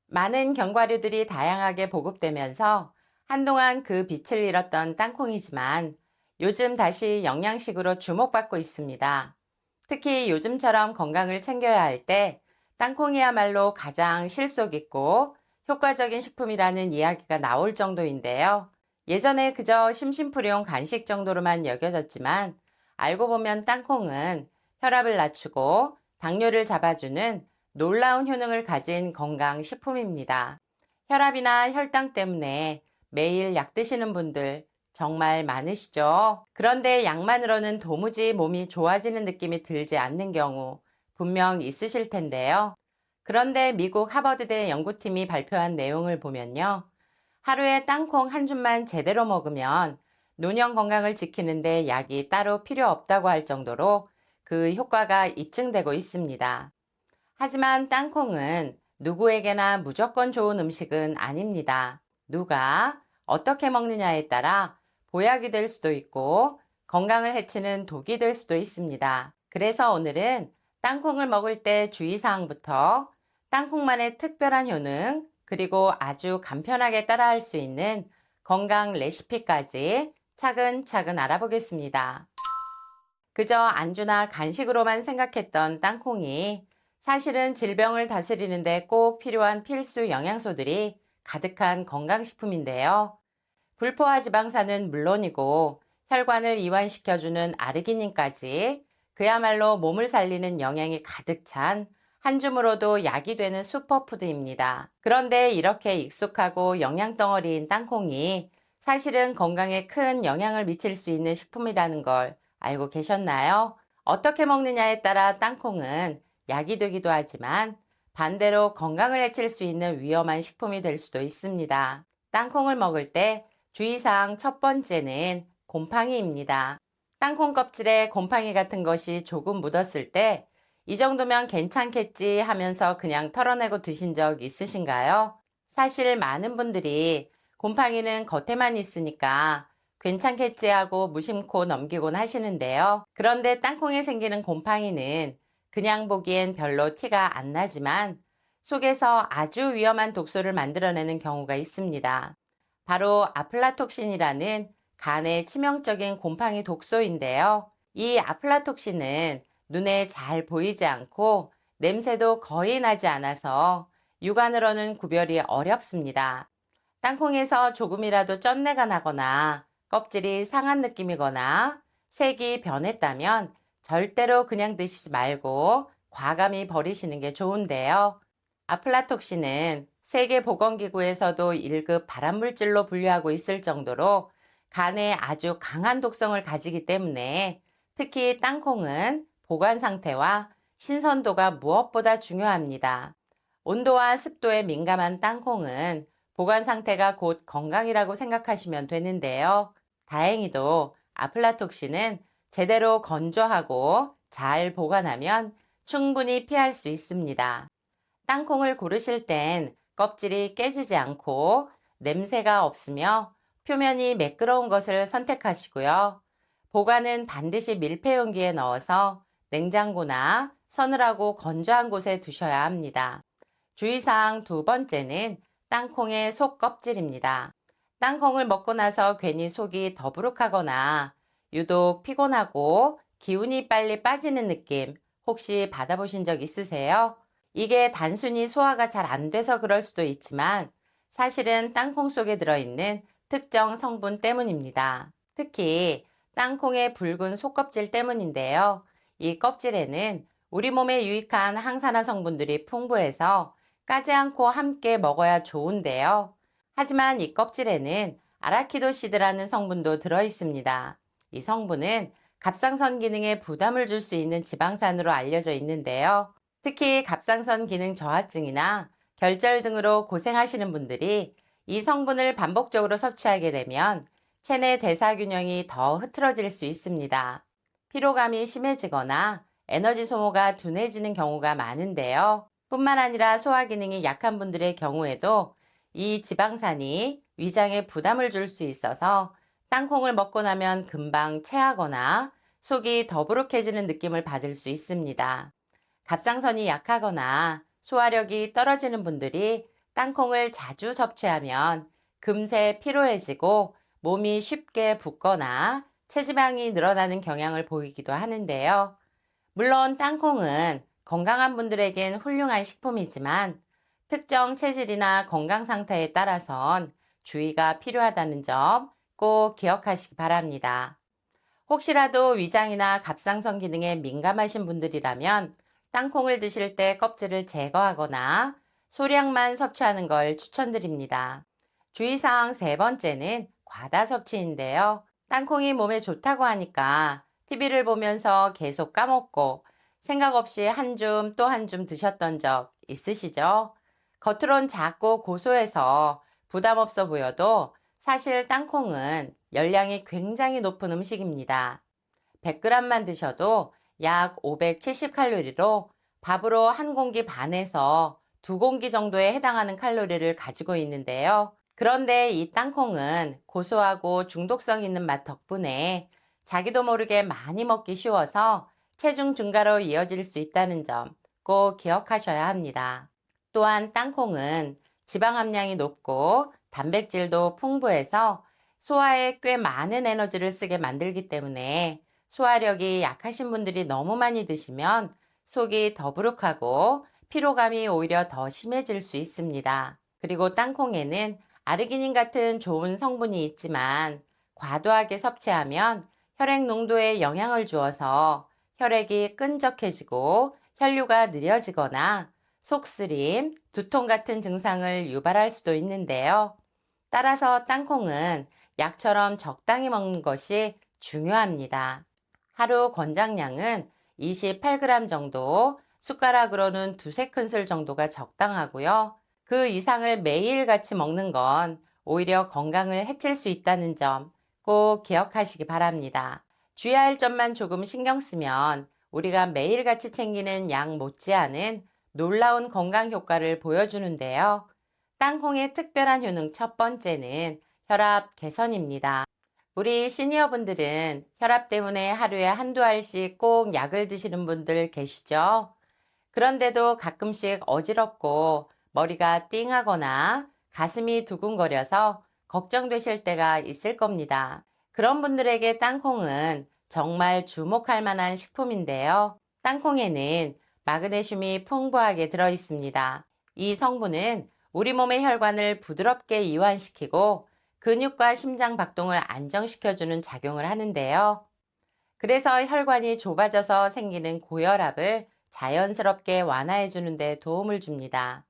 많은 견과류들이 다양하게 보급되면서 한동안 그 빛을 잃었던 땅콩이지만 요즘 다시 영양식으로 주목받고 있습니다. 특히 요즘처럼 건강을 챙겨야 할 때 땅콩이야말로 가장 실속 있고 효과적인 식품이라는 이야기가 나올 정도인데요. 예전에 그저 심심풀이용 간식 정도로만 여겨졌지만 알고 보면 땅콩은 혈압을 낮추고 당뇨를 잡아주는 놀라운 효능을 가진 건강식품입니다. 혈압이나 혈당 때문에 매일 약 드시는 분들 정말 많으시죠? 그런데 약만으로는 도무지 몸이 좋아지는 느낌이 들지 않는 경우 분명 있으실 텐데요. 그런데 미국 하버드대 연구팀이 발표한 내용을 보면요. 하루에 땅콩 한 줌만 제대로 먹으면 노년 건강을 지키는데 약이 따로 필요 없다고 할 정도로 그 효과가 입증되고 있습니다. 하지만 땅콩은 누구에게나 무조건 좋은 음식은 아닙니다. 누가 어떻게 먹느냐에 따라 보약이 될 수도 있고 건강을 해치는 독이 될 수도 있습니다. 그래서 오늘은 땅콩을 먹을 때 주의사항부터 땅콩만의 특별한 효능, 그리고 아주 간편하게 따라할 수 있는 건강 레시피까지 차근차근 알아보겠습니다. 그저 안주나 간식으로만 생각했던 땅콩이 사실은 질병을 다스리는데 꼭 필요한 필수 영양소들이 가득한 건강식품인데요. 불포화 지방산은 물론이고 혈관을 이완시켜주는 아르기닌까지 그야말로 몸을 살리는 영양이 가득 찬 한 줌으로도 약이 되는 슈퍼푸드입니다. 그런데 이렇게 익숙하고 영양덩어리인 땅콩이 사실은 건강에 큰 영향을 미칠 수 있는 식품이라는 걸 알고 계셨나요? 어떻게 먹느냐에 따라 땅콩은 약이 되기도 하지만 반대로 건강을 해칠 수 있는 위험한 식품이 될 수도 있습니다. 땅콩을 먹을 때 주의사항 첫 번째는 곰팡이입니다. 땅콩 껍질에 곰팡이 같은 것이 조금 묻었을 때 이 정도면 괜찮겠지 하면서 그냥 털어내고 드신 적 있으신가요? 사실 많은 분들이 곰팡이는 겉에만 있으니까 괜찮겠지 하고 무심코 넘기곤 하시는데요. 그런데 땅콩에 생기는 곰팡이는 그냥 보기엔 별로 티가 안 나지만 속에서 아주 위험한 독소를 만들어내는 경우가 있습니다. 바로 아플라톡신이라는 간에 치명적인 곰팡이 독소인데요. 이 아플라톡신은 눈에 잘 보이지 않고 냄새도 거의 나지 않아서 육안으로는 구별이 어렵습니다. 땅콩에서 조금이라도 쩐내가 나거나 껍질이 상한 느낌이거나 색이 변했다면 절대로 그냥 드시지 말고 과감히 버리시는 게 좋은데요. 아플라톡신은 세계보건기구에서도 1급 발암물질로 분류하고 있을 정도로 간에 아주 강한 독성을 가지기 때문에 특히 땅콩은 보관 상태와 신선도가 무엇보다 중요합니다. 온도와 습도에 민감한 땅콩은 보관 상태가 곧 건강이라고 생각하시면 되는데요. 다행히도 아플라톡신은 제대로 건조하고 잘 보관하면 충분히 피할 수 있습니다. 땅콩을 고르실 땐 껍질이 깨지지 않고 냄새가 없으며 표면이 매끄러운 것을 선택하시고요. 보관은 반드시 밀폐용기에 넣어서 냉장고나 서늘하고 건조한 곳에 두셔야 합니다. 주의사항 두 번째는 땅콩의 속 껍질입니다. 땅콩을 먹고 나서 괜히 속이 더부룩하거나 유독 피곤하고 기운이 빨리 빠지는 느낌 혹시 받아보신 적 있으세요? 이게 단순히 소화가 잘 안 돼서 그럴 수도 있지만 사실은 땅콩 속에 들어있는 특정 성분 때문입니다. 특히 땅콩의 붉은 속껍질 때문인데요. 이 껍질에는 우리 몸에 유익한 항산화 성분들이 풍부해서 까지 않고 함께 먹어야 좋은데요. 하지만 이 껍질에는 아라키도시드라는 성분도 들어 있습니다. 이 성분은 갑상선 기능에 부담을 줄 수 있는 지방산으로 알려져 있는데요. 특히 갑상선 기능 저하증이나 결절 등으로 고생하시는 분들이 이 성분을 반복적으로 섭취하게 되면 체내 대사 균형이 더 흐트러질 수 있습니다. 피로감이 심해지거나 에너지 소모가 둔해지는 경우가 많은데요. 뿐만 아니라 소화 기능이 약한 분들의 경우에도 이 지방산이 위장에 부담을 줄 수 있어서 땅콩을 먹고 나면 금방 체하거나 속이 더부룩해지는 느낌을 받을 수 있습니다. 갑상선이 약하거나 소화력이 떨어지는 분들이 땅콩을 자주 섭취하면 금세 피로해지고 몸이 쉽게 붓거나 체지방이 늘어나는 경향을 보이기도 하는데요. 물론 땅콩은 건강한 분들에겐 훌륭한 식품이지만 특정 체질이나 건강 상태에 따라선 주의가 필요하다는 점 꼭 기억하시기 바랍니다. 혹시라도 위장이나 갑상선 기능에 민감하신 분들이라면 땅콩을 드실 때 껍질을 제거하거나 소량만 섭취하는 걸 추천드립니다. 주의사항 세 번째는 과다 섭취인데요. 땅콩이 몸에 좋다고 하니까 TV를 보면서 계속 까먹고 생각 없이 한 줌 또 한 줌 드셨던 적 있으시죠? 겉으론 작고 고소해서 부담 없어 보여도 사실 땅콩은 열량이 굉장히 높은 음식입니다. 100g만 드셔도 약 570칼로리로 밥으로 한 공기 반에서 두 공기 정도에 해당하는 칼로리를 가지고 있는데요. 그런데 이 땅콩은 고소하고 중독성 있는 맛 덕분에 자기도 모르게 많이 먹기 쉬워서 체중 증가로 이어질 수 있다는 점 꼭 기억하셔야 합니다. 또한 땅콩은 지방 함량이 높고 단백질도 풍부해서 소화에 꽤 많은 에너지를 쓰게 만들기 때문에 소화력이 약하신 분들이 너무 많이 드시면 속이 더부룩하고 피로감이 오히려 더 심해질 수 있습니다. 그리고 땅콩에는 아르기닌 같은 좋은 성분이 있지만 과도하게 섭취하면 혈액 농도에 영향을 주어서 혈액이 끈적해지고 혈류가 느려지거나 속쓰림, 두통 같은 증상을 유발할 수도 있는데요. 따라서 땅콩은 약처럼 적당히 먹는 것이 중요합니다. 하루 권장량은 28g 정도, 숟가락으로는 두세 큰술 정도가 적당하고요. 그 이상을 매일같이 먹는 건 오히려 건강을 해칠 수 있다는 점 꼭 기억하시기 바랍니다. 주의할 점만 조금 신경 쓰면 우리가 매일같이 챙기는 양 못지않은 놀라운 건강 효과를 보여주는데요. 땅콩의 특별한 효능 첫 번째는 혈압 개선입니다. 우리 시니어분들은 혈압 때문에 하루에 한두 알씩 꼭 약을 드시는 분들 계시죠? 그런데도 가끔씩 어지럽고 머리가 띵하거나 가슴이 두근거려서 걱정되실 때가 있을 겁니다. 그런 분들에게 땅콩은 정말 주목할 만한 식품인데요. 땅콩에는 마그네슘이 풍부하게 들어 있습니다. 이 성분은 우리 몸의 혈관을 부드럽게 이완시키고 근육과 심장 박동을 안정시켜주는 작용을 하는데요. 그래서 혈관이 좁아져서 생기는 고혈압을 자연스럽게 완화해 주는 데 도움을 줍니다.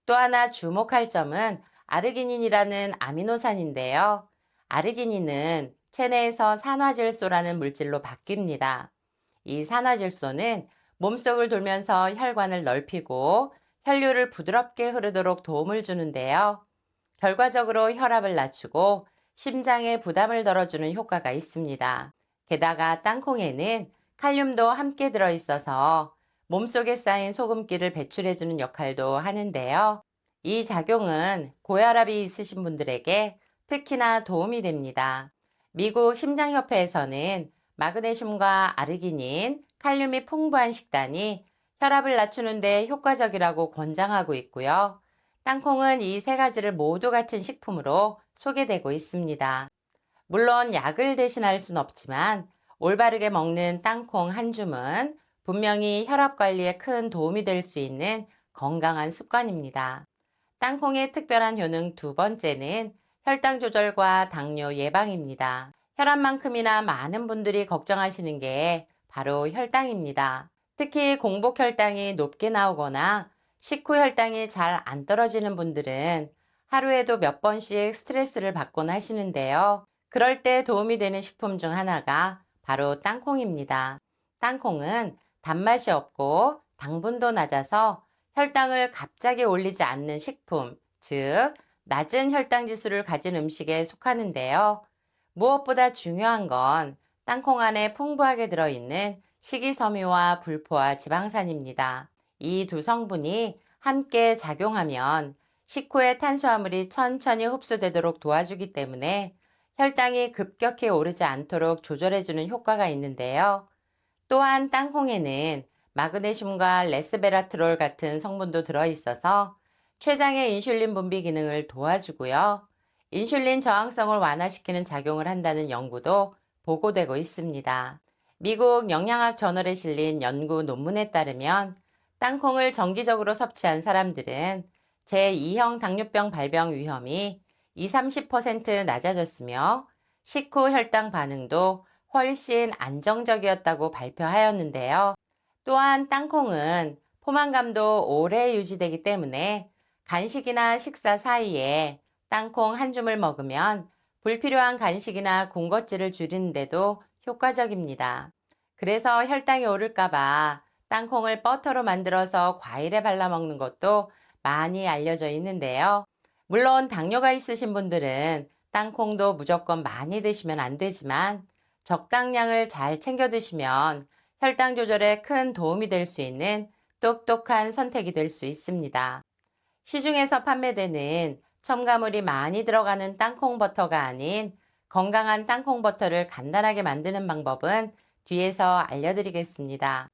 또 하나 주목할 점은 아르기닌이라는 아미노산인데요. 아르기닌은 체내에서 산화질소라는 물질로 바뀝니다. 이 산화질소는 몸속을 돌면서 혈관을 넓히고 혈류를 부드럽게 흐르도록 도움을 주는데요. 결과적으로 혈압을 낮추고 심장에 부담을 덜어주는 효과가 있습니다. 게다가 땅콩에는 칼륨도 함께 들어있어서 몸속에 쌓인 소금기를 배출해주는 역할도 하는데요. 이 작용은 고혈압이 있으신 분들에게 특히나 도움이 됩니다. 미국 심장협회에서는 마그네슘과 아르기닌, 칼륨이 풍부한 식단이 혈압을 낮추는 데 효과적이라고 권장하고 있고요. 땅콩은 이 세 가지를 모두 갖춘 식품으로 소개되고 있습니다. 물론 약을 대신할 순 없지만 올바르게 먹는 땅콩 한 줌은 분명히 혈압 관리에 큰 도움이 될 수 있는 건강한 습관입니다. 땅콩의 특별한 효능 두 번째는 혈당 조절과 당뇨 예방입니다. 혈압만큼이나 많은 분들이 걱정하시는 게 바로 혈당입니다. 특히 공복 혈당이 높게 나오거나 식후 혈당이 잘 안 떨어지는 분들은 하루에도 몇 번씩 스트레스를 받곤 하시는데요. 그럴 때 도움이 되는 식품 중 하나가 바로 땅콩입니다. 땅콩은 단맛이 없고 당분도 낮아서 혈당을 갑자기 올리지 않는 식품, 즉 낮은 혈당 지수를 가진 음식에 속하는데요. 무엇보다 중요한 건 땅콩 안에 풍부하게 들어있는 식이섬유와 불포화 지방산입니다. 이 두 성분이 함께 작용하면 식후에 탄수화물이 천천히 흡수되도록 도와주기 때문에 혈당이 급격히 오르지 않도록 조절해주는 효과가 있는데요. 또한 땅콩에는 마그네슘과 레스베라트롤 같은 성분도 들어있어서 췌장의 인슐린 분비 기능을 도와주고요. 인슐린 저항성을 완화시키는 작용을 한다는 연구도 보고되고 있습니다. 미국 영양학 저널에 실린 연구 논문에 따르면 땅콩을 정기적으로 섭취한 사람들은 제2형 당뇨병 발병 위험이 20-30% 낮아졌으며 식후 혈당 반응도 훨씬 안정적이었다고 발표하였는데요. 또한 땅콩은 포만감도 오래 유지되기 때문에 간식이나 식사 사이에 땅콩 한 줌을 먹으면 불필요한 간식이나 군것질을 줄이는데도 효과적입니다. 그래서 혈당이 오를까봐 땅콩을 버터로 만들어서 과일에 발라 먹는 것도 많이 알려져 있는데요. 물론 당뇨가 있으신 분들은 땅콩도 무조건 많이 드시면 안 되지만 적당량을 잘 챙겨 드시면 혈당 조절에 큰 도움이 될 수 있는 똑똑한 선택이 될 수 있습니다. 시중에서 판매되는 첨가물이 많이 들어가는 땅콩 버터가 아닌 건강한 땅콩 버터를 간단하게 만드는 방법은 뒤에서 알려드리겠습니다.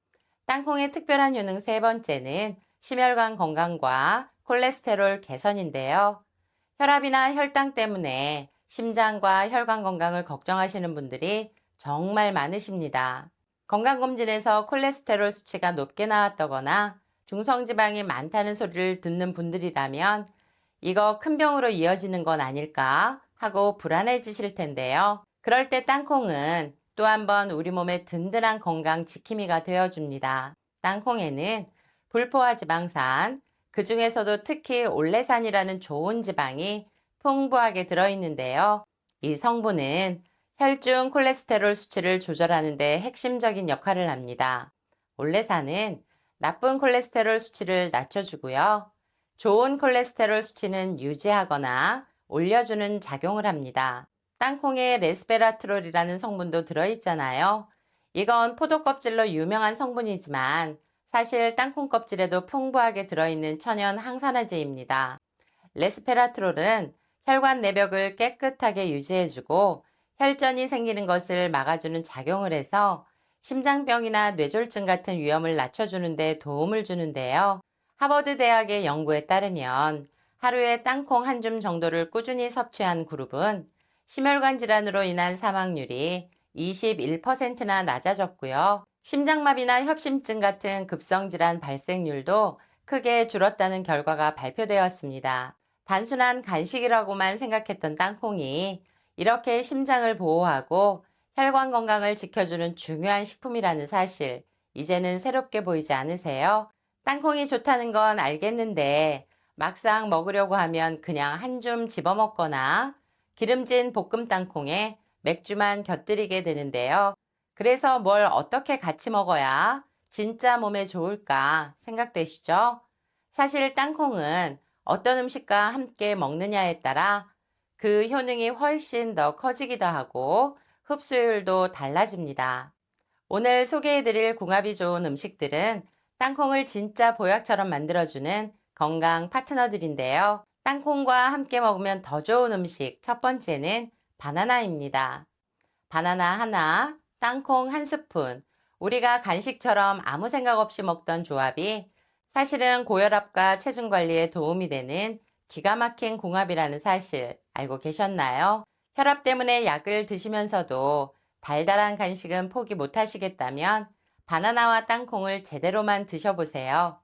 땅콩의 특별한 효능 세 번째는 심혈관 건강과 콜레스테롤 개선인데요. 혈압이나 혈당 때문에 심장과 혈관 건강을 걱정하시는 분들이 정말 많으십니다. 건강검진에서 콜레스테롤 수치가 높게 나왔다거나 중성지방이 많다는 소리를 듣는 분들이라면 이거 큰 병으로 이어지는 건 아닐까 하고 불안해지실 텐데요. 그럴 때 땅콩은 또 한 번 우리 몸의 든든한 건강 지킴이가 되어줍니다. 땅콩에는 불포화 지방산, 그 중에서도 특히 올레산이라는 좋은 지방이 풍부하게 들어있는데요. 이 성분은 혈중 콜레스테롤 수치를 조절하는 데 핵심적인 역할을 합니다. 올레산은 나쁜 콜레스테롤 수치를 낮춰주고요. 좋은 콜레스테롤 수치는 유지하거나 올려주는 작용을 합니다. 땅콩에 레스베라트롤이라는 성분도 들어있잖아요. 이건 포도 껍질로 유명한 성분이지만 사실 땅콩 껍질에도 풍부하게 들어있는 천연 항산화제입니다. 레스페라트롤은 혈관 내벽을 깨끗하게 유지해주고 혈전이 생기는 것을 막아주는 작용을 해서 심장병이나 뇌졸중 같은 위험을 낮춰주는 데 도움을 주는데요. 하버드 대학의 연구에 따르면 하루에 땅콩 한 줌 정도를 꾸준히 섭취한 그룹은 심혈관 질환으로 인한 사망률이 21%나 낮아졌고요. 심장마비나 협심증 같은 급성질환 발생률도 크게 줄었다는 결과가 발표되었습니다. 단순한 간식이라고만 생각했던 땅콩이 이렇게 심장을 보호하고 혈관 건강을 지켜주는 중요한 식품이라는 사실, 이제는 새롭게 보이지 않으세요? 땅콩이 좋다는 건 알겠는데 막상 먹으려고 하면 그냥 한 줌 집어먹거나 기름진 볶음 땅콩에 맥주만 곁들이게 되는데요. 그래서 뭘 어떻게 같이 먹어야 진짜 몸에 좋을까 생각되시죠? 사실 땅콩은 어떤 음식과 함께 먹느냐에 따라 그 효능이 훨씬 더 커지기도 하고 흡수율도 달라집니다. 오늘 소개해드릴 궁합이 좋은 음식들은 땅콩을 진짜 보약처럼 만들어주는 건강 파트너들인데요. 땅콩과 함께 먹으면 더 좋은 음식 첫 번째는 바나나입니다. 바나나 하나, 땅콩 한 스푼. 우리가 간식처럼 아무 생각 없이 먹던 조합이 사실은 고혈압과 체중 관리에 도움이 되는 기가 막힌 궁합이라는 사실 알고 계셨나요? 혈압 때문에 약을 드시면서도 달달한 간식은 포기 못 하시겠다면 바나나와 땅콩을 제대로만 드셔보세요.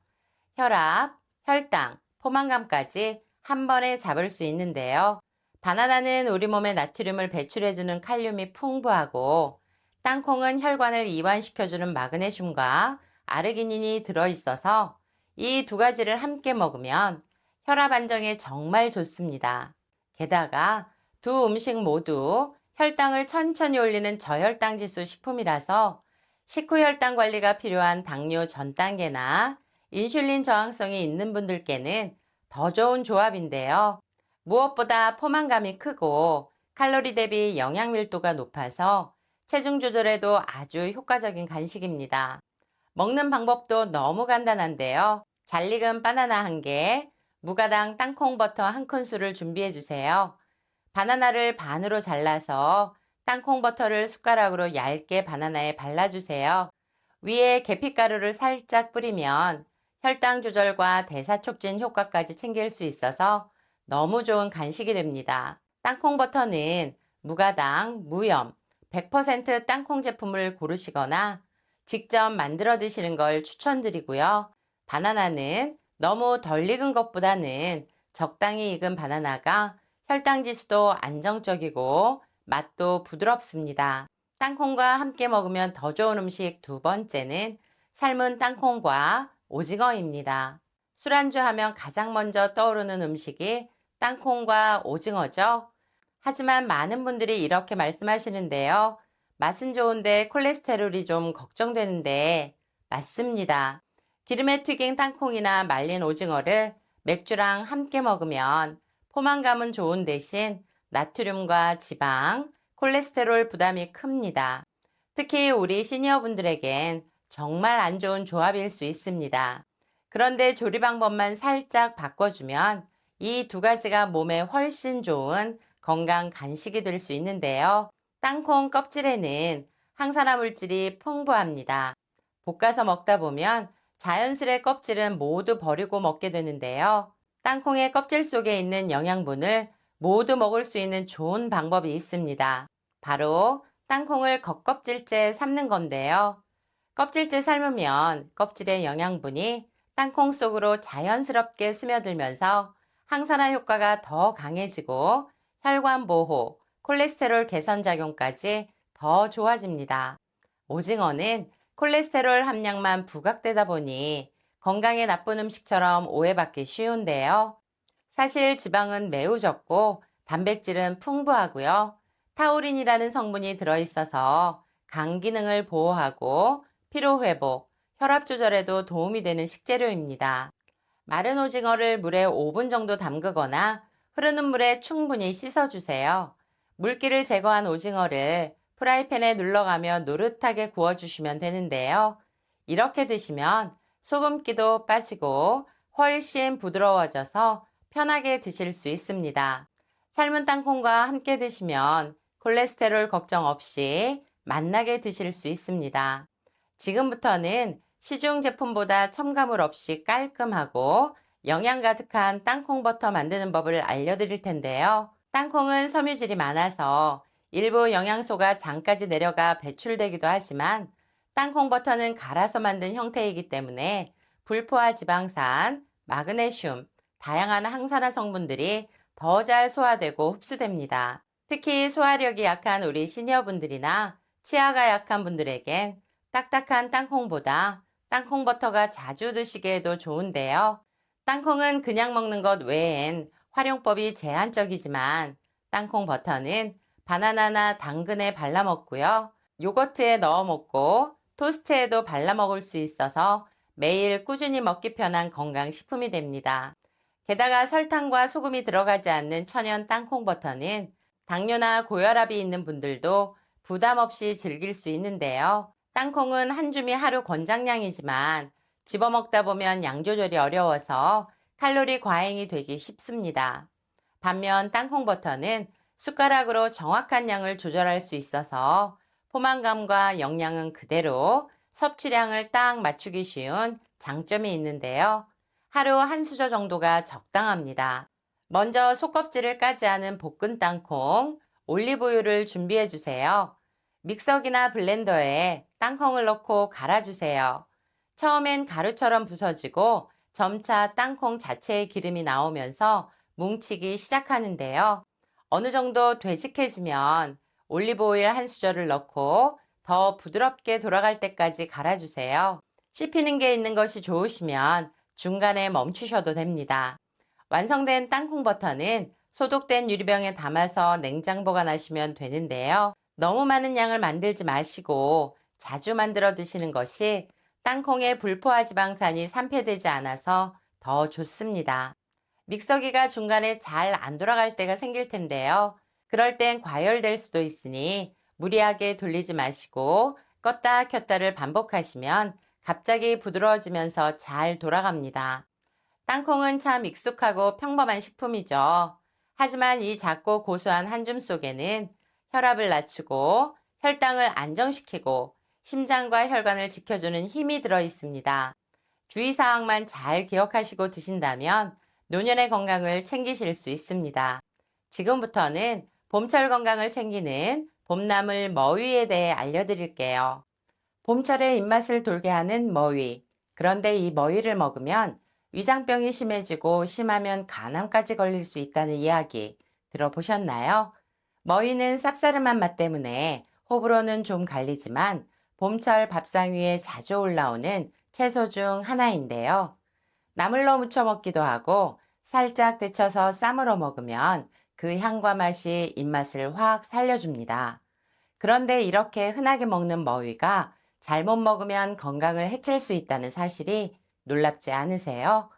혈압, 혈당, 포만감까지 한 번에 잡을 수 있는데요. 바나나는 우리 몸에 나트륨을 배출해주는 칼륨이 풍부하고 땅콩은 혈관을 이완시켜주는 마그네슘과 아르기닌이 들어있어서 이 두 가지를 함께 먹으면 혈압 안정에 정말 좋습니다. 게다가 두 음식 모두 혈당을 천천히 올리는 저혈당 지수 식품이라서 식후 혈당 관리가 필요한 당뇨 전 단계나 인슐린 저항성이 있는 분들께는 더 좋은 조합인데요. 무엇보다 포만감이 크고 칼로리 대비 영양 밀도가 높아서 체중 조절에도 아주 효과적인 간식입니다. 먹는 방법도 너무 간단한데요. 잘 익은 바나나 1개, 무가당 땅콩 버터 1큰술을 준비해 주세요. 바나나를 반으로 잘라서 땅콩 버터를 숟가락으로 얇게 바나나에 발라주세요. 위에 계피가루를 살짝 뿌리면 혈당 조절과 대사 촉진 효과까지 챙길 수 있어서 너무 좋은 간식이 됩니다. 땅콩 버터는 무가당, 무염, 100% 땅콩 제품을 고르시거나 직접 만들어 드시는 걸 추천드리고요. 바나나는 너무 덜 익은 것보다는 적당히 익은 바나나가 혈당 지수도 안정적이고 맛도 부드럽습니다. 땅콩과 함께 먹으면 더 좋은 음식 두 번째는 삶은 땅콩과 오징어입니다. 술안주 하면 가장 먼저 떠오르는 음식이 땅콩과 오징어죠. 하지만 많은 분들이 이렇게 말씀하시는데요. 맛은 좋은데 콜레스테롤이 좀 걱정되는데 맞습니다. 기름에 튀긴 땅콩이나 말린 오징어를 맥주랑 함께 먹으면 포만감은 좋은 대신 나트륨과 지방, 콜레스테롤 부담이 큽니다. 특히 우리 시니어분들에겐 정말 안 좋은 조합일 수 있습니다. 그런데 조리 방법만 살짝 바꿔주면 이 두 가지가 몸에 훨씬 좋은 건강 간식이 될 수 있는데요. 땅콩 껍질에는 항산화 물질이 풍부합니다. 볶아서 먹다 보면 자연스레 껍질은 모두 버리고 먹게 되는데요. 땅콩의 껍질 속에 있는 영양분을 모두 먹을 수 있는 좋은 방법이 있습니다. 바로 땅콩을 겉껍질째 삶는 건데요. 껍질째 삶으면 껍질의 영양분이 땅콩 속으로 자연스럽게 스며들면서 항산화 효과가 더 강해지고 혈관 보호, 콜레스테롤 개선 작용까지 더 좋아집니다. 오징어는 콜레스테롤 함량만 부각되다 보니 건강에 나쁜 음식처럼 오해받기 쉬운데요. 사실 지방은 매우 적고 단백질은 풍부하고요. 타우린이라는 성분이 들어있어서 간 기능을 보호하고 피로 회복, 혈압 조절에도 도움이 되는 식재료입니다. 마른 오징어를 물에 5분 정도 담그거나 흐르는 물에 충분히 씻어주세요. 물기를 제거한 오징어를 프라이팬에 눌러가며 노릇하게 구워주시면 되는데요. 이렇게 드시면 소금기도 빠지고 훨씬 부드러워져서 편하게 드실 수 있습니다. 삶은 땅콩과 함께 드시면 콜레스테롤 걱정 없이 맛나게 드실 수 있습니다. 지금부터는 시중 제품보다 첨가물 없이 깔끔하고 영양 가득한 땅콩 버터 만드는 법을 알려드릴 텐데요. 땅콩은 섬유질이 많아서 일부 영양소가 장까지 내려가 배출되기도 하지만 땅콩 버터는 갈아서 만든 형태이기 때문에 불포화 지방산, 마그네슘, 다양한 항산화 성분들이 더 잘 소화되고 흡수됩니다. 특히 소화력이 약한 우리 시니어분들이나 치아가 약한 분들에겐 딱딱한 땅콩보다 땅콩 버터가 자주 드시기에도 좋은데요. 땅콩은 그냥 먹는 것 외엔 활용법이 제한적이지만 땅콩 버터는 바나나나 당근에 발라 먹고요. 요거트에 넣어 먹고 토스트에도 발라 먹을 수 있어서 매일 꾸준히 먹기 편한 건강식품이 됩니다. 게다가 설탕과 소금이 들어가지 않는 천연 땅콩 버터는 당뇨나 고혈압이 있는 분들도 부담 없이 즐길 수 있는데요. 땅콩은 한 줌이 하루 권장량이지만 집어먹다 보면 양 조절이 어려워서 칼로리 과잉이 되기 쉽습니다. 반면 땅콩 버터는 숟가락으로 정확한 양을 조절할 수 있어서 포만감과 영양은 그대로 섭취량을 딱 맞추기 쉬운 장점이 있는데요. 하루 한 수저 정도가 적당합니다. 먼저 속껍질을 까지 않은 볶은 땅콩, 올리브유를 준비해 주세요. 믹서기나 블렌더에 땅콩을 넣고 갈아주세요. 처음엔 가루처럼 부서지고 점차 땅콩 자체의 기름이 나오면서 뭉치기 시작하는데요. 어느 정도 되직해지면 올리브오일 한 수저를 넣고 더 부드럽게 돌아갈 때까지 갈아주세요. 씹히는 게 있는 것이 좋으시면 중간에 멈추셔도 됩니다. 완성된 땅콩 버터는 소독된 유리병에 담아서 냉장 보관하시면 되는데요. 너무 많은 양을 만들지 마시고 자주 만들어 드시는 것이 땅콩의 불포화 지방산이 산패되지 않아서 더 좋습니다. 믹서기가 중간에 잘 안 돌아갈 때가 생길 텐데요. 그럴 땐 과열될 수도 있으니 무리하게 돌리지 마시고 껐다 켰다를 반복하시면 갑자기 부드러워지면서 잘 돌아갑니다. 땅콩은 참 익숙하고 평범한 식품이죠. 하지만 이 작고 고소한 한 줌 속에는 혈압을 낮추고 혈당을 안정시키고 심장과 혈관을 지켜주는 힘이 들어 있습니다. 주의사항만 잘 기억하시고 드신다면 노년의 건강을 챙기실 수 있습니다. 지금부터는 봄철 건강을 챙기는 봄나물 머위에 대해 알려드릴게요. 봄철에 입맛을 돌게 하는 머위. 그런데 이 머위를 먹으면 위장병이 심해지고 심하면 간암까지 걸릴 수 있다는 이야기 들어보셨나요? 머위는 쌉싸름한 맛 때문에 호불호는 좀 갈리지만 봄철 밥상 위에 자주 올라오는 채소 중 하나인데요. 나물로 무쳐 먹기도 하고 살짝 데쳐서 쌈으로 먹으면 그 향과 맛이 입맛을 확 살려줍니다. 그런데 이렇게 흔하게 먹는 머위가 잘못 먹으면 건강을 해칠 수 있다는 사실이 놀랍지 않으세요?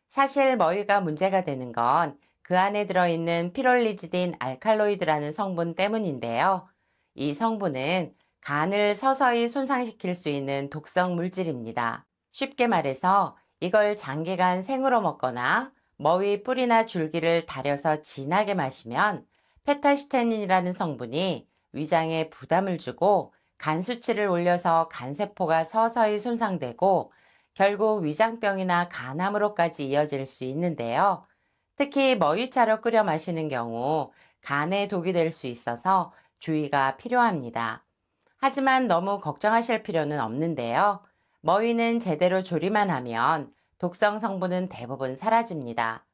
사실 머위가 문제가 되는 건 그 안에 들어있는 피롤리지딘 알칼로이드라는 성분 때문인데요. 이 성분은 간을 서서히 손상시킬 수 있는 독성 물질입니다. 쉽게 말해서 이걸 장기간 생으로 먹거나 머위 뿌리나 줄기를 달여서 진하게 마시면 페타시테닌이라는 성분이 위장에 부담을 주고 간 수치를 올려서 간세포가 서서히 손상되고 결국 위장병이나 간암으로까지 이어질 수 있는데요. 특히 머위차로 끓여 마시는 경우 간에 독이 될 수 있어서 주의가 필요합니다. 하지만 너무 걱정하실 필요는 없는데요. 머위는 제대로 조리만 하면 독성 성분은 대부분 사라집니다.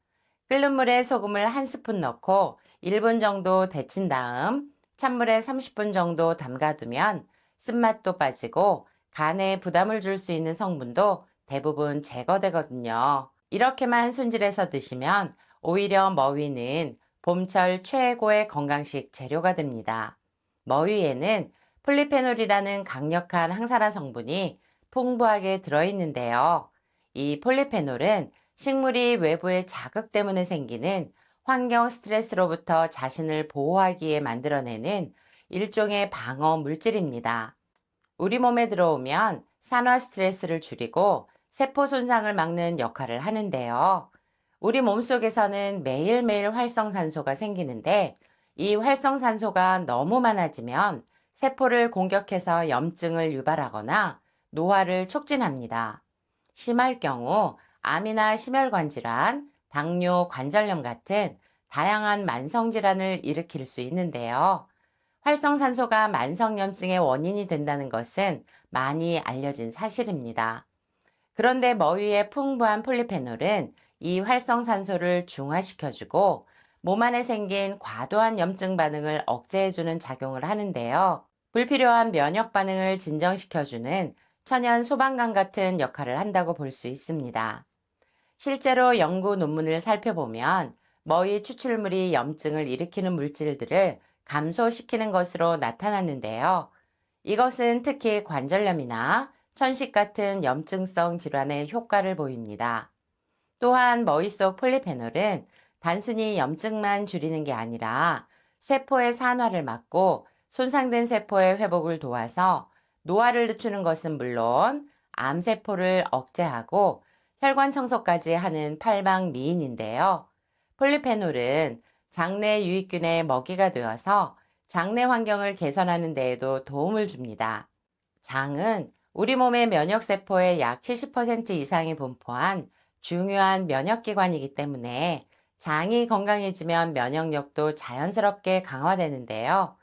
끓는 물에 소금을 한 스푼 넣고 1분 정도 데친 다음 찬물에 30분 정도 담가두면 쓴맛도 빠지고 간에 부담을 줄 수 있는 성분도 대부분 제거되거든요. 이렇게만 손질해서 드시면 오히려 머위는 봄철 최고의 건강식 재료가 됩니다. 머위에는 폴리페놀이라는 강력한 항산화 성분이 풍부하게 들어있는데요. 이 폴리페놀은 식물이 외부의 자극 때문에 생기는 환경 스트레스로부터 자신을 보호하기에 만들어내는 일종의 방어 물질입니다. 우리 몸에 들어오면 산화 스트레스를 줄이고 세포 손상을 막는 역할을 하는데요. 우리 몸속에서는 매일매일 활성산소가 생기는데 이 활성산소가 너무 많아지면 세포를 공격해서 염증을 유발하거나 노화를 촉진합니다. 심할 경우 암이나 심혈관 질환, 당뇨, 관절염 같은 다양한 만성 질환을 일으킬 수 있는데요. 활성산소가 만성염증의 원인이 된다는 것은 많이 알려진 사실입니다. 그런데 머위의 풍부한 폴리페놀은 이 활성산소를 중화시켜주고 몸 안에 생긴 과도한 염증 반응을 억제해주는 작용을 하는데요. 불필요한 면역 반응을 진정시켜주는 천연 소방관 같은 역할을 한다고 볼 수 있습니다. 실제로 연구 논문을 살펴보면 머위 추출물이 염증을 일으키는 물질들을 감소시키는 것으로 나타났는데요. 이것은 특히 관절염이나 천식 같은 염증성 질환에 효과를 보입니다. 또한 머위 속 폴리페놀은 단순히 염증만 줄이는 게 아니라 세포의 산화를 막고 손상된 세포의 회복을 도와서 노화를 늦추는 것은 물론 암세포를 억제하고 혈관 청소까지 하는 팔방미인인데요. 폴리페놀은 장내 유익균의 먹이가 되어서 장내 환경을 개선하는 데에도 도움을 줍니다. 장은 우리 몸의 면역세포의 약 70% 이상이 분포한 중요한 면역기관이기 때문에 장이 건강해지면 면역력도 자연스럽게 강화되는데요.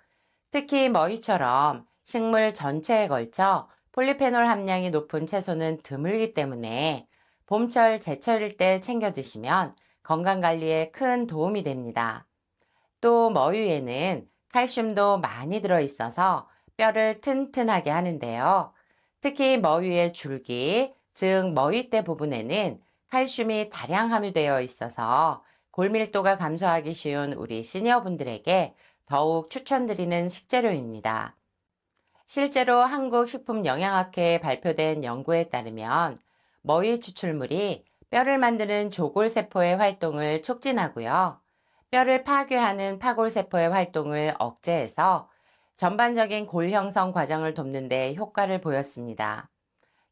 특히 머위처럼 식물 전체에 걸쳐 폴리페놀 함량이 높은 채소는 드물기 때문에 봄철 제철일 때 챙겨 드시면 건강관리에 큰 도움이 됩니다. 또 머위에는 칼슘도 많이 들어있어서 뼈를 튼튼하게 하는데요. 특히 머위의 줄기, 즉 머위대 부분에는 칼슘이 다량 함유되어 있어서 골밀도가 감소하기 쉬운 우리 시니어분들에게 더욱 추천드리는 식재료입니다. 실제로 한국식품영양학회에 발표된 연구에 따르면 머위 추출물이 뼈를 만드는 조골세포의 활동을 촉진하고요. 뼈를 파괴하는 파골세포의 활동을 억제해서 전반적인 골 형성 과정을 돕는 데 효과를 보였습니다.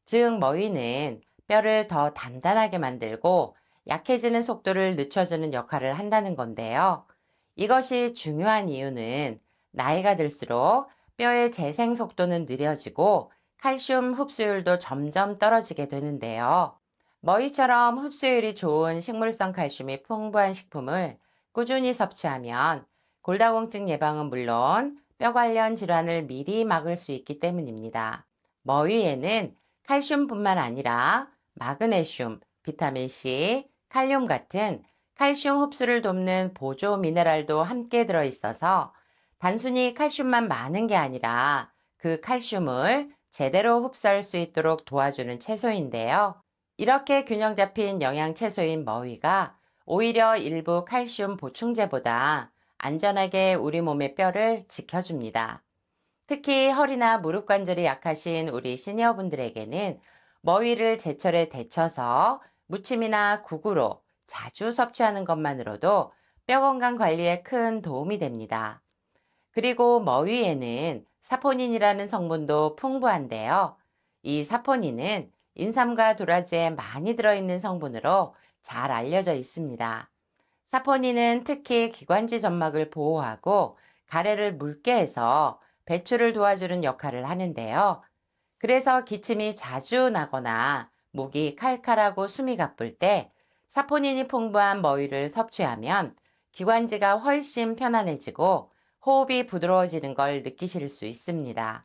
즉, 머위는 뼈를 더 단단하게 만들고 약해지는 속도를 늦춰주는 역할을 한다는 건데요. 이것이 중요한 이유는 나이가 들수록 뼈의 재생 속도는 느려지고 칼슘 흡수율도 점점 떨어지게 되는데요. 머위처럼 흡수율이 좋은 식물성 칼슘이 풍부한 식품을 꾸준히 섭취하면 골다공증 예방은 물론 뼈 관련 질환을 미리 막을 수 있기 때문입니다. 머위에는 칼슘뿐만 아니라 마그네슘, 비타민C, 칼륨 같은 칼슘 흡수를 돕는 보조 미네랄도 함께 들어있어서 단순히 칼슘만 많은 게 아니라 그 칼슘을 제대로 흡수할 수 있도록 도와주는 채소인데요. 이렇게 균형 잡힌 영양 채소인 머위가 오히려 일부 칼슘 보충제보다 안전하게 우리 몸의 뼈를 지켜줍니다. 특히 허리나 무릎 관절이 약하신 우리 시니어분들에게는 머위를 제철에 데쳐서 무침이나 국으로 자주 섭취하는 것만으로도 뼈 건강 관리에 큰 도움이 됩니다. 그리고 머위에는 사포닌이라는 성분도 풍부한데요. 이 사포닌은 인삼과 도라지에 많이 들어있는 성분으로 잘 알려져 있습니다. 사포닌은 특히 기관지 점막을 보호하고 가래를 묽게 해서 배출을 도와주는 역할을 하는데요. 그래서 기침이 자주 나거나 목이 칼칼하고 숨이 가쁠 때 사포닌이 풍부한 머위를 섭취하면 기관지가 훨씬 편안해지고 호흡이 부드러워지는 걸 느끼실 수 있습니다.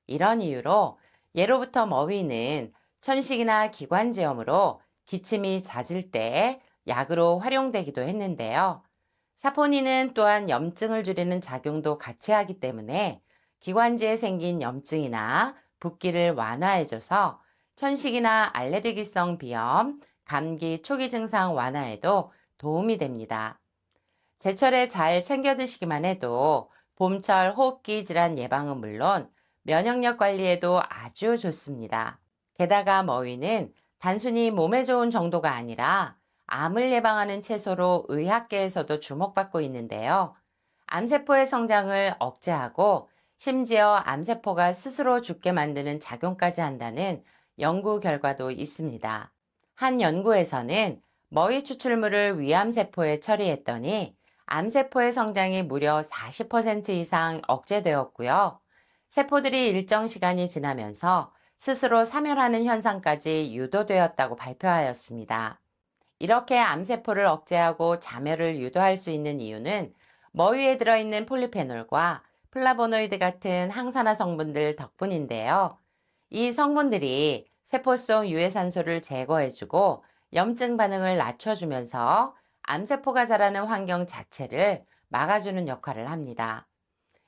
이런 이유로 예로부터 머위는 천식이나 기관지염으로 기침이 잦을 때 약으로 활용되기도 했는데요. 사포닌은 또한 염증을 줄이는 작용도 같이 하기 때문에 기관지에 생긴 염증이나 붓기를 완화해줘서 천식이나 알레르기성 비염, 감기 초기 증상 완화에도 도움이 됩니다. 제철에 잘 챙겨 드시기만 해도 봄철 호흡기 질환 예방은 물론 면역력 관리에도 아주 좋습니다. 게다가 머위는 단순히 몸에 좋은 정도가 아니라 암을 예방하는 채소로 의학계에서도 주목받고 있는데요. 암세포의 성장을 억제하고 심지어 암세포가 스스로 죽게 만드는 작용까지 한다는 연구 결과도 있습니다. 한 연구에서는 머위 추출물을 위암세포에 처리했더니 암세포의 성장이 무려 40% 이상 억제되었고요. 세포들이 일정 시간이 지나면서 스스로 사멸하는 현상까지 유도되었다고 발표하였습니다. 이렇게 암세포를 억제하고 자멸을 유도할 수 있는 이유는 머위에 들어있는 폴리페놀과 플라보노이드 같은 항산화 성분들 덕분인데요. 이 성분들이 세포 속 유해산소를 제거해주고 염증 반응을 낮춰주면서 암세포가 자라는 환경 자체를 막아주는 역할을 합니다.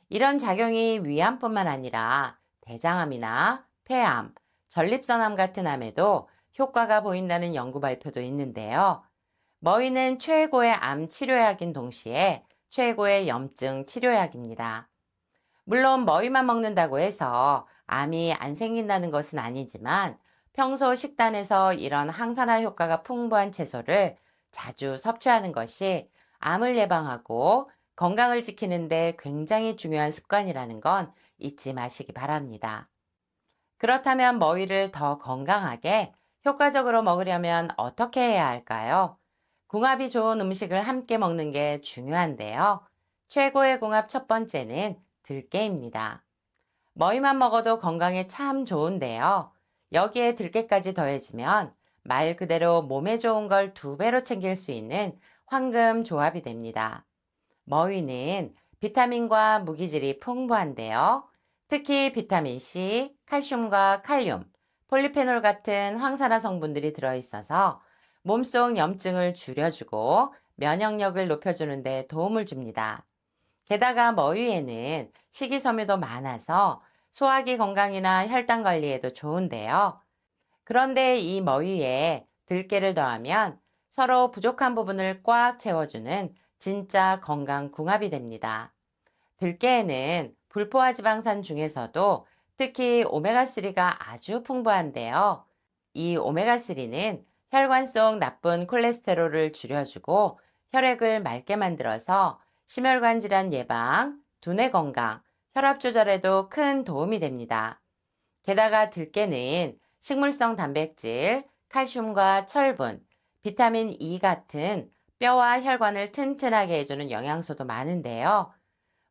이런 작용이 위암뿐만 아니라 대장암이나 폐암, 전립선암 같은 암에도 효과가 보인다는 연구 발표도 있는데요. 머위는 최고의 암 치료약인 동시에 최고의 염증 치료약입니다. 물론 머위만 먹는다고 해서 암이 안 생긴다는 것은 아니지만 평소 식단에서 이런 항산화 효과가 풍부한 채소를 자주 섭취하는 것이 암을 예방하고 건강을 지키는 데 굉장히 중요한 습관이라는 건 잊지 마시기 바랍니다. 그렇다면 머위를 더 건강하게 효과적으로 먹으려면 어떻게 해야 할까요? 궁합이 좋은 음식을 함께 먹는 게 중요한데요. 최고의 궁합 첫 번째는 들깨입니다. 머위만 먹어도 건강에 참 좋은데요. 여기에 들깨까지 더해지면 말 그대로 몸에 좋은 걸 두 배로 챙길 수 있는 황금 조합이 됩니다. 머위는 비타민과 무기질이 풍부한데요. 특히 비타민 C, 칼슘과 칼륨, 폴리페놀 같은 황산화 성분들이 들어있어서 몸속 염증을 줄여주고 면역력을 높여주는 데 도움을 줍니다. 게다가 머위에는 식이섬유도 많아서 소화기 건강이나 혈당 관리에도 좋은데요. 그런데 이 머위에 들깨를 더하면 서로 부족한 부분을 꽉 채워주는 진짜 건강 궁합이 됩니다. 들깨에는 불포화 지방산 중에서도 특히 오메가3가 아주 풍부한데요. 이 오메가3는 혈관 속 나쁜 콜레스테롤을 줄여주고 혈액을 맑게 만들어서 심혈관 질환 예방, 두뇌 건강, 혈압 조절에도 큰 도움이 됩니다. 게다가 들깨는 식물성 단백질, 칼슘과 철분, 비타민 E 같은 뼈와 혈관을 튼튼하게 해주는 영양소도 많은데요.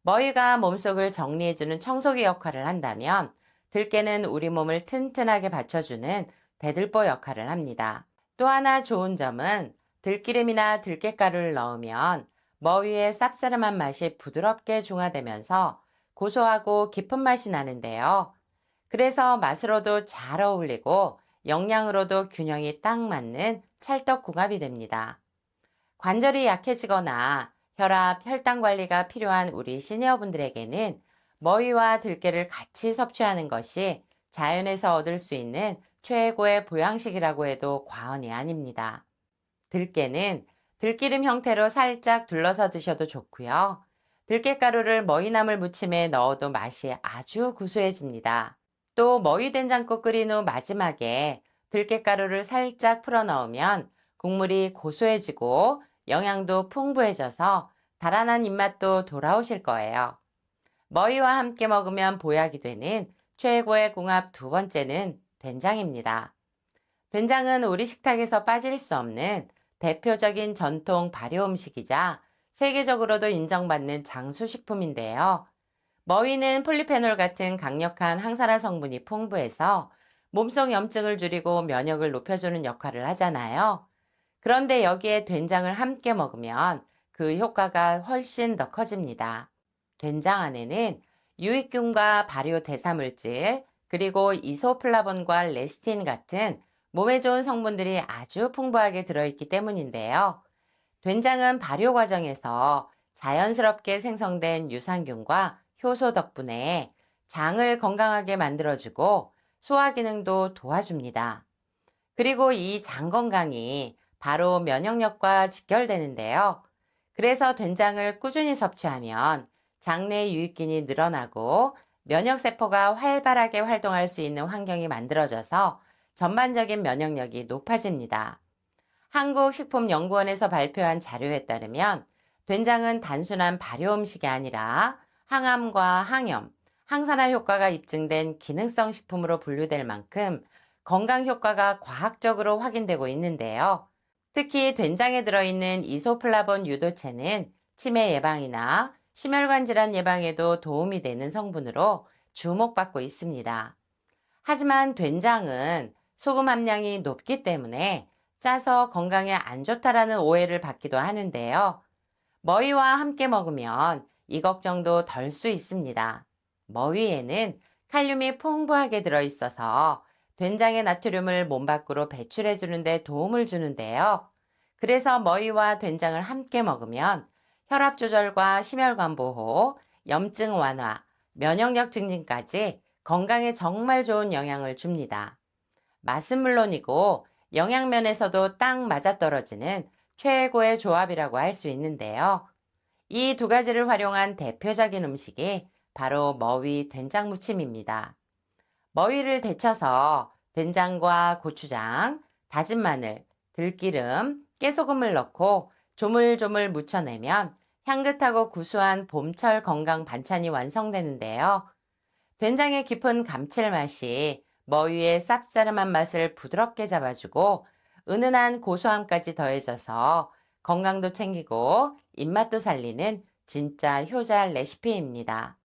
머위가 몸속을 정리해주는 청소기 역할을 한다면 들깨는 우리 몸을 튼튼하게 받쳐주는 대들보 역할을 합니다. 또 하나 좋은 점은 들기름이나 들깨가루를 넣으면 머위의 쌉싸름한 맛이 부드럽게 중화되면서 고소하고 깊은 맛이 나는데요. 그래서 맛으로도 잘 어울리고 영양으로도 균형이 딱 맞는 찰떡궁합이 됩니다. 관절이 약해지거나 혈압, 혈당 관리가 필요한 우리 시니어분들에게는 머위와 들깨를 같이 섭취하는 것이 자연에서 얻을 수 있는 최고의 보양식이라고 해도 과언이 아닙니다. 들깨는 들기름 형태로 살짝 둘러서 드셔도 좋고요. 들깨가루를 머위나물 무침에 넣어도 맛이 아주 구수해집니다. 또 머위 된장국 끓인 후 마지막에 들깨가루를 살짝 풀어 넣으면 국물이 고소해지고 영양도 풍부해져서 달아난 입맛도 돌아오실 거예요. 머위와 함께 먹으면 보약이 되는 최고의 궁합 두 번째는 된장입니다. 된장은 우리 식탁에서 빠질 수 없는 대표적인 전통 발효 음식이자 세계적으로도 인정받는 장수식품인데요. 머위는 폴리페놀 같은 강력한 항산화 성분이 풍부해서 몸속 염증을 줄이고 면역을 높여주는 역할을 하잖아요. 그런데 여기에 된장을 함께 먹으면 그 효과가 훨씬 더 커집니다. 된장 안에는 유익균과 발효 대사물질, 그리고 이소플라본과 레스틴 같은 몸에 좋은 성분들이 아주 풍부하게 들어있기 때문인데요. 된장은 발효 과정에서 자연스럽게 생성된 유산균과 효소 덕분에 장을 건강하게 만들어주고 소화 기능도 도와줍니다. 그리고 이 장 건강이 바로 면역력과 직결되는데요. 그래서 된장을 꾸준히 섭취하면 장내 유익균이 늘어나고 면역세포가 활발하게 활동할 수 있는 환경이 만들어져서 전반적인 면역력이 높아집니다. 한국식품연구원에서 발표한 자료에 따르면 된장은 단순한 발효 음식이 아니라 항암과 항염, 항산화 효과가 입증된 기능성 식품으로 분류될 만큼 건강 효과가 과학적으로 확인되고 있는데요. 특히 된장에 들어있는 이소플라본 유도체는 치매 예방이나 심혈관 질환 예방에도 도움이 되는 성분으로 주목받고 있습니다. 하지만 된장은 소금 함량이 높기 때문에 짜서 건강에 안 좋다라는 오해를 받기도 하는데요. 머위와 함께 먹으면 이 걱정도 덜 수 있습니다. 머위에는 칼륨이 풍부하게 들어있어서 된장의 나트륨을 몸 밖으로 배출해 주는데 도움을 주는데요. 그래서 머위와 된장을 함께 먹으면 혈압 조절과 심혈관 보호, 염증 완화, 면역력 증진까지 건강에 정말 좋은 영향을 줍니다. 맛은 물론이고 영양면에서도 딱 맞아떨어지는 최고의 조합이라고 할 수 있는데요. 이 두 가지를 활용한 대표적인 음식이 바로 머위 된장 무침입니다. 머위를 데쳐서 된장과 고추장, 다진 마늘, 들기름, 깨소금을 넣고 조물조물 무쳐내면 향긋하고 구수한 봄철 건강 반찬이 완성되는데요. 된장의 깊은 감칠맛이 머위의 쌉싸름한 맛을 부드럽게 잡아주고 은은한 고소함까지 더해져서 건강도 챙기고 입맛도 살리는 진짜 효자 레시피입니다.